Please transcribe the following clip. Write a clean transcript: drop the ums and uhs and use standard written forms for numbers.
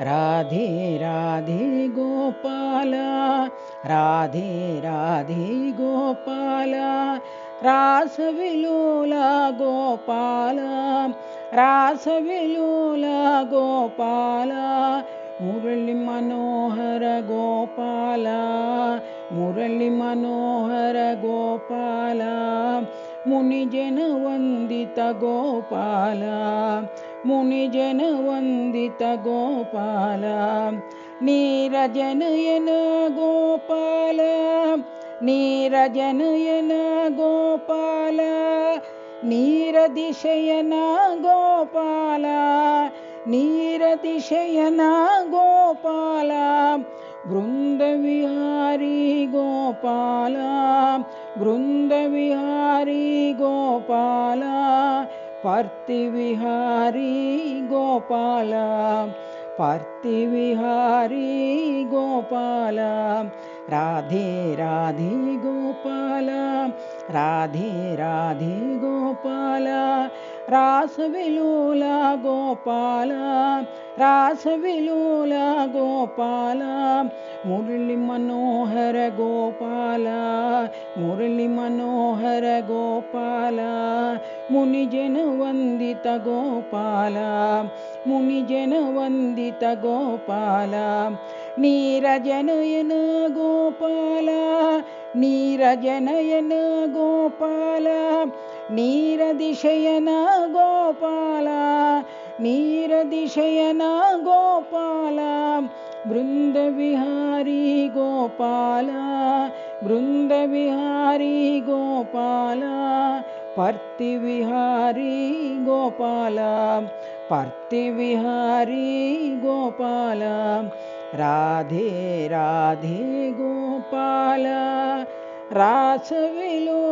Radhe Radhe गोपाल, Radhe Radhe गोपाल, रासविलोला गोपाल, रासविलोला गोपाल, Murli Manohar गोपाल, Murli Manohar गोपाल, मुनिजन वंदित गोपाल, मुनिजन वंदित गोपाल, नीरजनयन गोपाल, नीरजनयन गोपाल, नीरदिशयन गोपाल, नीरदिशयन गोपाल, वृंदविहारी गोपाल, वृंदविहारी गोपाल, पर्तिविहारी गोपाल, पर्तिविहारी गोपाल, Radhe Radhe गोपाल, Radhe Radhe गोपाल, रासविलोला गोपाल, रासविलोला गोपाल, Murli Manohar गोपाल, Murli Manohar गोपाल, मुनिजन वंदित गोपाल, मुनिजन वंदित गोपाल, नीरजनयन गोपाल, नीरजनयन गोपाल, नीरदिशयन गोपाल, नीरदिशयन गोपाल, वृंदविहारी गोपाल, वृंदविहारी गोपाल, पर्तिविहारी गोपाल, पर्तिविहारी गोपाल, Radhe Radhe गोपाल, रासविलोला